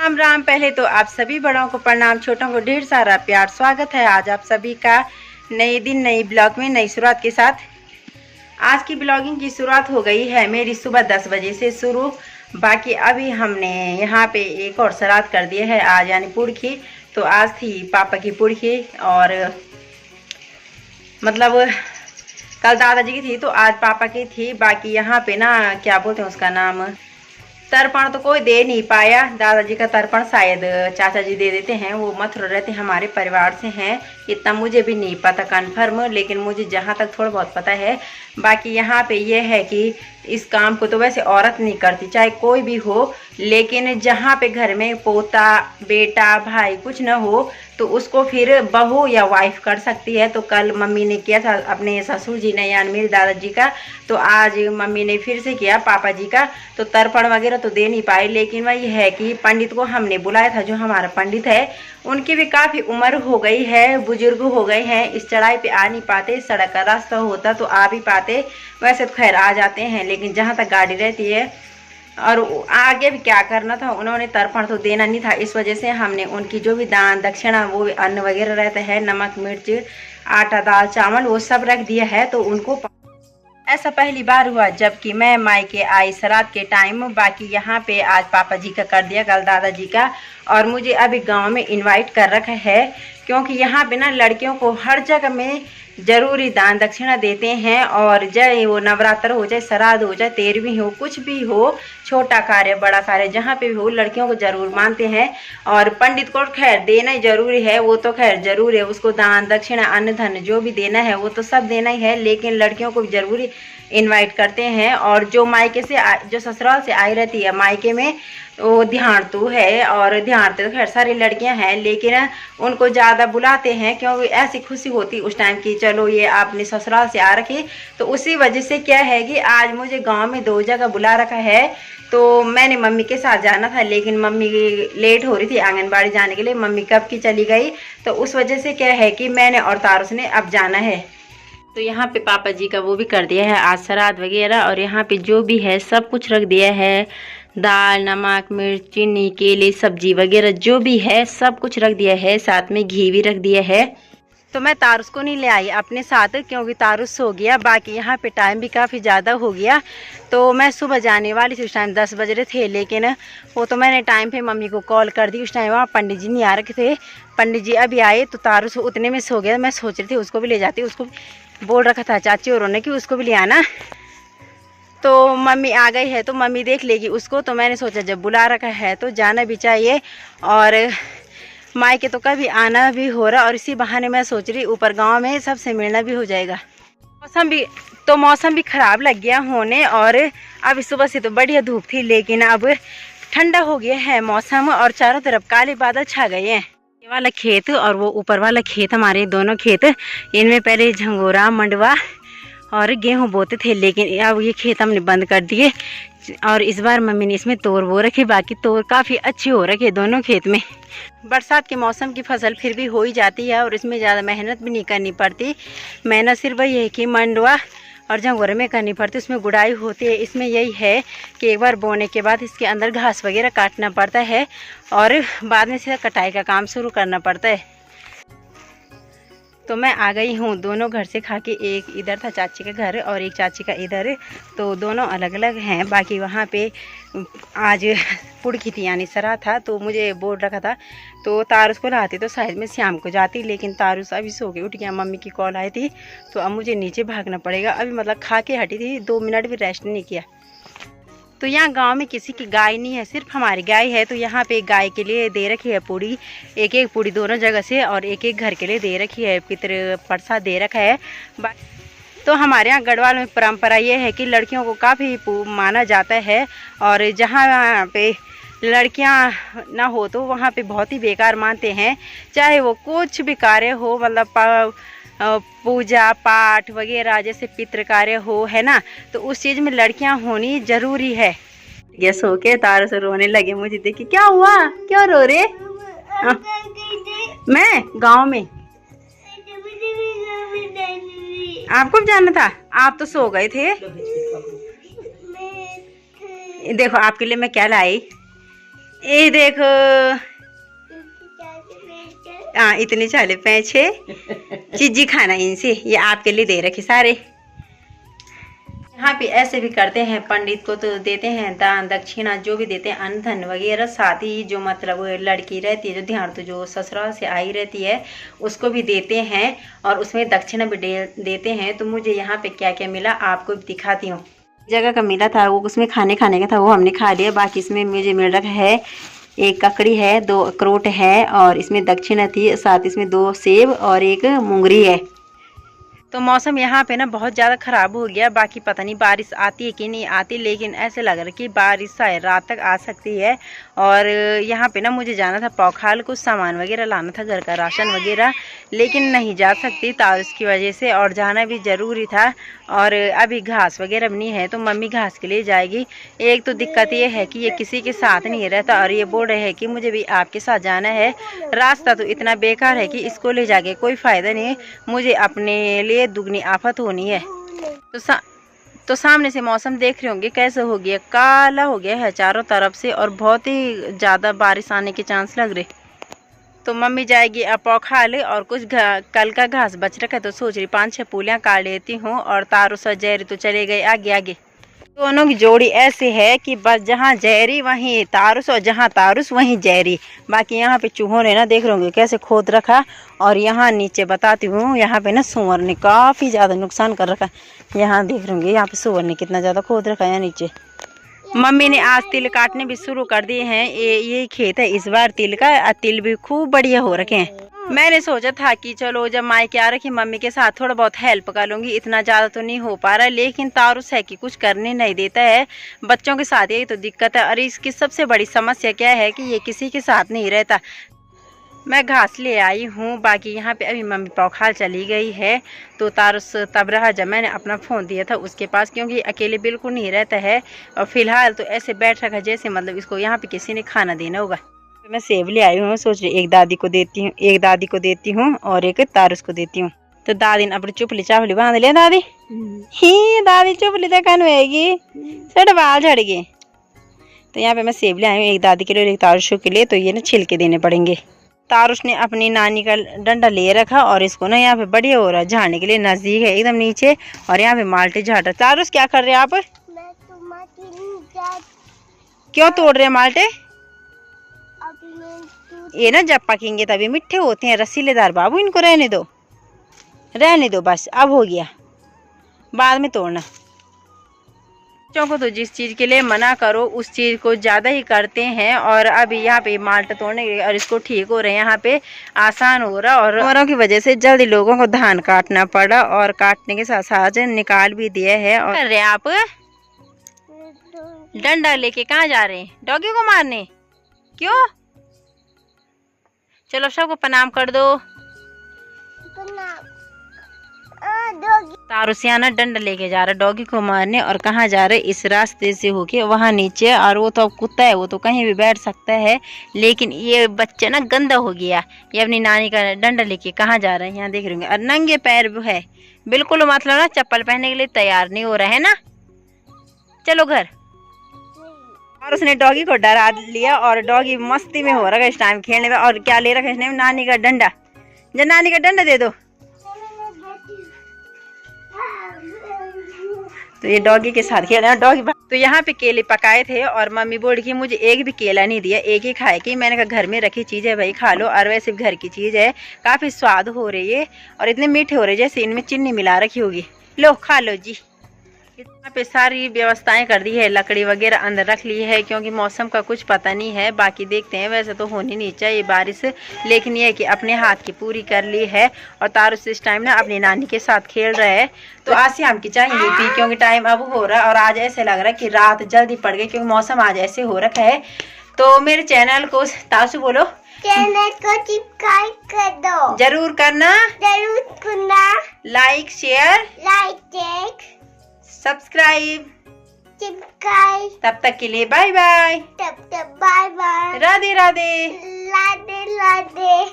राम राम। पहले तो आप सभी बड़ों को प्रणाम, छोटों को ढेर सारा प्यार। स्वागत है आज आप सभी का नए दिन नई ब्लॉग में नई शुरुआत के साथ। आज की ब्लॉगिंग की शुरुआत हो गई है मेरी सुबह 10 बजे से शुरू। बाकी अभी हमने यहाँ पे एक और श्राद्ध कर दिया है आज, यानी पुरखी। तो आज थी पापा की पुरखी और मतलब कल दादाजी की थी तो आज पापा की थी। बाकी यहाँ पे ना क्या बोलते हैं उसका नाम, तर्पण तो कोई दे नहीं पाया। दादाजी का तर्पण शायद चाचा जी दे देते हैं, वो मथुरा रहते हमारे परिवार से हैं। इतना मुझे भी नहीं पता कन्फर्म, लेकिन मुझे जहाँ तक थोड़ा बहुत पता है। बाकी यहाँ पे ये है कि इस काम को तो वैसे औरत नहीं करती, चाहे कोई भी हो, लेकिन जहाँ पे घर में पोता बेटा भाई कुछ न हो तो उसको फिर बहू या वाइफ कर सकती है। तो कल मम्मी ने किया था अपने ससुर जी ने, यानी मेरे दादाजी का। तो आज मम्मी ने फिर से किया पापा जी का। तो तर्पण वगैरह तो दे नहीं पाए, लेकिन वही है कि पंडित को हमने बुलाया था। जो हमारा पंडित है उनकी भी काफ़ी उम्र हो गई है, बुजुर्ग हो गए हैं, इस चढ़ाई पे आ नहीं पाते। सड़क का रास्ता होता तो आ भी पाते, वैसे तो खैर आ जाते हैं, लेकिन जहाँ तक गाड़ी रहती है और आगे भी क्या करना था, उन्होंने तर्पण तो देना नहीं था। इस वजह से हमने उनकी जो भी दान दक्षिणा, वो अन्न वगैरह रहता है, नमक मिर्च आटा दाल चावल, वो सब रख दिया है। तो उनको ऐसा पहली बार हुआ जबकि मैं मायके आई श्राद्ध के टाइम। बाकी यहाँ पे आज पापा जी का कर दिया, कल दादाजी का। और मुझे अभी गांव में इनवाइट कर रखा है, क्योंकि यहाँ पे ना लड़कियों को हर जगह में जरूरी दान दक्षिणा देते हैं। और चाहे वो नवरात्र हो, चाहे श्राद्ध हो, चाहे 13वीं हो, कुछ भी हो, छोटा कार्य बड़ा कार्य जहाँ पे भी हो, लड़कियों को जरूर मानते हैं। और पंडित को खैर देना ही जरूरी है, वो तो खैर जरूर है, उसको दान दक्षिणा अन्न धन जो भी देना है वो तो सब देना ही है, लेकिन लड़कियों को भी जरूरी इनवाइट करते हैं। और जो मायके से जो ससुराल से आई रहती है मायके में, वो ध्यान तो है, और ध्यान तो खैर सारी लड़कियां हैं, लेकिन उनको ज़्यादा बुलाते हैं क्योंकि ऐसी खुशी होती उस टाइम की, चलो ये आपने ससुराल से आ रखी। तो उसी वजह से क्या है कि आज मुझे गांव में 2 जगह बुला रखा है। तो मैंने मम्मी के साथ जाना था, लेकिन मम्मी लेट हो रही थी आंगनबाड़ी जाने के लिए, मम्मी कब की चली गई। तो उस वजह से क्या है कि मैंने और तारुस ने अब जाना है। तो यहाँ पे पापा जी का वो भी कर दिया है आज श्राद्ध वगैरह, और यहाँ पे जो भी है सब कुछ रख दिया है, दाल नमक मिर्च चीनी केले सब्जी वगैरह जो भी है सब कुछ रख दिया है, साथ में घी भी रख दिया है। तो मैं तारुस को नहीं ले आई अपने साथ, क्योंकि तारुस सो गया। बाकी यहाँ पे टाइम भी काफ़ी ज़्यादा हो गया, तो मैं सुबह जाने वाली थी, उस टाइम 10 बज रहे थे, लेकिन वो तो मैंने टाइम पे मम्मी को कॉल कर दी। उस टाइम वहाँ पंडित जी नहीं आ रखे थे, पंडित जी अभी आए तो तारुस उतने में सो गया। मैं सोच रही थी उसको भी ले जाती, उसको बोल रखा था चाची और ने कि उसको भी ले आना। तो मम्मी आ गई है तो मम्मी देख लेगी उसको, तो मैंने सोचा जब बुला रखा है तो जाना भी चाहिए। और मायके तो कभी आना भी हो रहा, और इसी बहाने मैं सोच रही ऊपर गांव में सबसे मिलना भी हो जाएगा। मौसम भी ख़राब लग गया होने, और अभी सुबह से तो बढ़िया धूप थी, लेकिन अब ठंडा हो गया है मौसम, और चारों तरफ काले बादल छा गए हैं। ये वाला खेत और वो ऊपर वाला खेत, हमारे दोनों खेत, इनमें पहले झंगोरा मंडवा और गेहूं बोते थे, लेकिन अब ये खेत हमने बंद कर दिए। और इस बार मम्मी ने इसमें तोर बो रखे, बाकी तोर काफ़ी अच्छी हो रखे दोनों खेत में। बरसात के मौसम की फसल फिर भी हो ही जाती है, और इसमें ज़्यादा मेहनत भी नहीं करनी पड़ती। मेहनत सिर्फ वही है कि मंडवा और झंगोरे में करनी पड़ती, उसमें गुड़ाई होती है। इसमें यही है कि एक बार बोने के बाद इसके अंदर घास वगैरह काटना पड़ता है, और बाद में सीधा कटाई का काम शुरू करना पड़ता है। तो मैं आ गई हूँ दोनों घर से खा के, एक इधर था चाची का घर और एक चाची का इधर, तो दोनों अलग अलग हैं। बाकी वहाँ पे आज पुरखी थी, यानी सरा था, तो मुझे बोल रखा था। तो तारुस को लाती तो शायद मैं शाम को जाती, लेकिन तारुस अभी सो के उठ गया, मम्मी की कॉल आई थी, तो अब मुझे नीचे भागना पड़ेगा। अभी मतलब खा के हटी थी, 2 मिनट भी रेस्ट नहीं किया। तो यहाँ गांव में किसी की गाय नहीं है, सिर्फ हमारी गाय है। तो यहाँ पे गाय के लिए दे रखी है पूड़ी, एक एक पूड़ी दोनों जगह से, और एक एक घर के लिए दे रखी है, पितर प्रसाद दे रखा है। तो हमारे यहाँ गढ़वाल में परंपरा ये है कि लड़कियों को काफ़ी माना जाता है, और जहाँ पे लड़कियाँ ना हो तो वहाँ पे बहुत ही बेकार मानते हैं, चाहे वो कुछ भी कार्य हो, मतलब पूजा पाठ वगैरह जैसे पितृ कार्य हो, है ना, तो उस चीज़ में लड़कियां होनी जरूरी है। ये सो के तारों से रोने लगे, मुझे देखी क्या हुआ, क्यों रो रहे? मैं गांव में, आपको भी जाना था, आप तो सो गए थे। देखो आपके लिए मैं क्या लाई, ये देखो, हाँ इतने चाले पैसे चीजी खाना इनसे, ये आपके लिए दे रखे सारे। यहाँ पे ऐसे भी करते हैं, पंडित को तो देते हैं दान दक्षिणा जो भी देते हैं, अन्न धन वगैरह, साथ ही जो मतलब लड़की रहती है जो ध्यान तो जो ससुराल से आई रहती है उसको भी देते हैं और उसमें दक्षिणा भी देते हैं। तो मुझे यहाँ पे क्या क्या मिला आपको दिखाती हूँ। जगह का मिला था वो उसमें खाने का था, वो हमने खा लिया। बाकी इसमें मुझे मिल रखा है एक ककड़ी है, 2 अखरोट है और इसमें दक्षिणा थी, साथ इसमें 2 सेब और एक मूंगरी है। तो मौसम यहाँ पे ना बहुत ज़्यादा ख़राब हो गया। बाकी पता नहीं बारिश आती है कि नहीं आती, लेकिन ऐसे लग रहा है कि बारिश शायद रात तक आ सकती है। और यहाँ पे ना मुझे जाना था पौखाल, कुछ सामान वगैरह लाना था, घर का राशन वगैरह, लेकिन नहीं जा सकती तारुस की वजह से, और जाना भी ज़रूरी था। और अभी घास वगैरह भी नहीं है तो मम्मी घास के लिए जाएगी। एक तो दिक्कत ये है कि ये किसी के साथ नहीं रहता और ये बोल रहे हैं कि मुझे भी आपके साथ जाना है। रास्ता तो इतना बेकार है कि इसको ले जाके कोई फ़ायदा नहीं है, मुझे अपने लिए दुगनी आफत होनी है। तो सामने से मौसम देख रहे होंगे कैसे हो गया, काला हो गया है चारों तरफ से और बहुत ही ज़्यादा बारिश आने के चांस लग रहे। तो मम्मी जाएगी अब पौखाल और कुछ कल का घास बच रखा है तो सोच रही 5-6 पूलियाँ काट लेती हूँ। और तारुस और जैरी तो चले गए आगे आगे। दोनों की जोड़ी ऐसे है कि बस जहाँ जैरी वहीं तारुस और जहाँ तारुस वहीं जैरी। बाकी यहाँ पे चूहों ने ना देख रहे होंगे कैसे खोद रखा। और यहाँ नीचे बताती हूँ, यहाँ पे ना सुअर ने काफ़ी ज़्यादा नुकसान कर रखा। यहाँ देख रहे होंगे यहाँ पे सुअर ने कितना ज़्यादा खोद रखा है। यहाँ नीचे मम्मी ने आज तिल काटने भी शुरू कर दिए हैं। ये खेत है इस बार तिल का, तिल भी खूब बढ़िया हो रखे हैं। मैंने सोचा था कि चलो जब मायके आ रखी मम्मी के साथ थोड़ा बहुत हेल्प कर लूँगी, इतना ज़्यादा तो नहीं हो पा रहा है। लेकिन तारुस है कि कुछ करने नहीं देता है, बच्चों के साथ यही तो दिक्कत है। और इसकी सबसे बड़ी समस्या क्या है कि ये किसी के साथ नहीं रहता। मैं घास ले आई हूँ। बाकी यहाँ पे अभी मम्मी पौखाल चली गई है तो तारुस तब रहा जब मैंने अपना फ़ोन दिया था उसके पास, क्योंकि अकेले बिल्कुल नहीं रहता है। और फिलहाल तो ऐसे बैठ रखा जैसे मतलब इसको यहाँ पे किसी ने खाना देना होगा। तो मैं सेब ले आई हूँ, सोच रही एक दादी को देती हूँ और एक तारुस को देती हूँ। तो दादी ने अपनी चुपली चावली बांध लिया। दादी ही दादी चुपली तक कनवेगी, साढ़े बाल झड़ गए। तो यहाँ पे मैं सेब ले आई हूँ, एक दादी के लिए एक तारुस के लिए। तो ये ना छिलके देने पड़ेंगे। तारुस ने अपनी नानी का डंडा ले रखा और इसको ना यहाँ पे बढ़िया हो रहा है झाड़ने के लिए, नजदीक है एकदम नीचे। और यहाँ पे माल्टे झाड़ रहा। तारुस क्या कर रहे हैं आप? क्यों तोड़ रहे हैं माल्टे? ये ना जब पकेंगे तभी मीठे होते हैं, रसीलेदार बाबू, इनको रहने दो बस, अब हो गया, बाद में तोड़ना। बच्चों को तो जिस चीज़ के लिए मना करो उस चीज़ को ज़्यादा ही करते हैं। और अभी यहाँ पे माल्टा तोड़ने के और इसको ठीक हो रहे हैं, यहाँ पे आसान हो रहा। और औरों की वजह से जल्दी लोगों को धान काटना पड़ा और काटने के साथ साथ निकाल भी दिया है। और कर रहे हैं आप डंडा लेके कहाँ जा रहे हैं? डॉगी को मारने? क्यों? चलो सबको प्रणाम कर दो। तारुसियाना डंडा लेके जा रहा है डॉगी को मारने। और कहाँ जा रहे? इस रास्ते से होके वहाँ नीचे। और वो तो कुत्ता है, वो तो कहीं भी बैठ सकता है, लेकिन ये बच्चा ना गंदा हो गया। ये अपनी नानी का डंडा लेके कहाँ जा रहे हैं? यहाँ देख रहे होंगे। और नंगे पैर भी है बिल्कुल, मतलब ना चप्पल पहनने के लिए तैयार नहीं हो रहा है ना। चलो घर। और उसने डॉगी को डरा लिया और डॉगी मस्ती में हो रहा है इस टाइम खेलने में। और क्या ले रखा है इसने? नानी का डंडा। जब नानी का डंडा दे दो। तो ये डॉगी के साथ खेल रहा है। डॉगी तो यहाँ पे केले पकाए थे और मम्मी बोल की मुझे एक भी केला नहीं दिया, एक ही खाए कि। मैंने कहा घर में रखी चीज़ है भाई खा लो, और वैसे भी घर की चीज़ है, काफ़ी स्वाद हो रही है और इतने मीठे हो रहे जैसे इनमें चीनी मिला रखी होगी। लो खा लो जी। यहाँ पे सारी व्यवस्थाएं कर दी है, लकड़ी वगैरह अंदर रख ली है, क्योंकि मौसम का कुछ पता नहीं है। बाकी देखते हैं, वैसे तो होनी नहीं चाहिए बारिश, लेकिन ये है कि अपने हाथ की पूरी कर ली है। और तारुस इस टाइम ना अपनी नानी के साथ खेल रहा है। तो आज शाम की चाय नहीं पी क्योंकि टाइम अब हो रहा है और आज ऐसे लग रहा है कि रात जल्दी पड़ गई, क्योंकि मौसम आज ऐसे हो रखा है। तो मेरे चैनल को तासु बोलो, चैनल को सब्सक्राइब कर दो, जरूर करना, लाइक शेयर सब्सक्राइब। तब तक के लिए bye bye. Bye bye. Radhe Radhe. Radhe Radhe.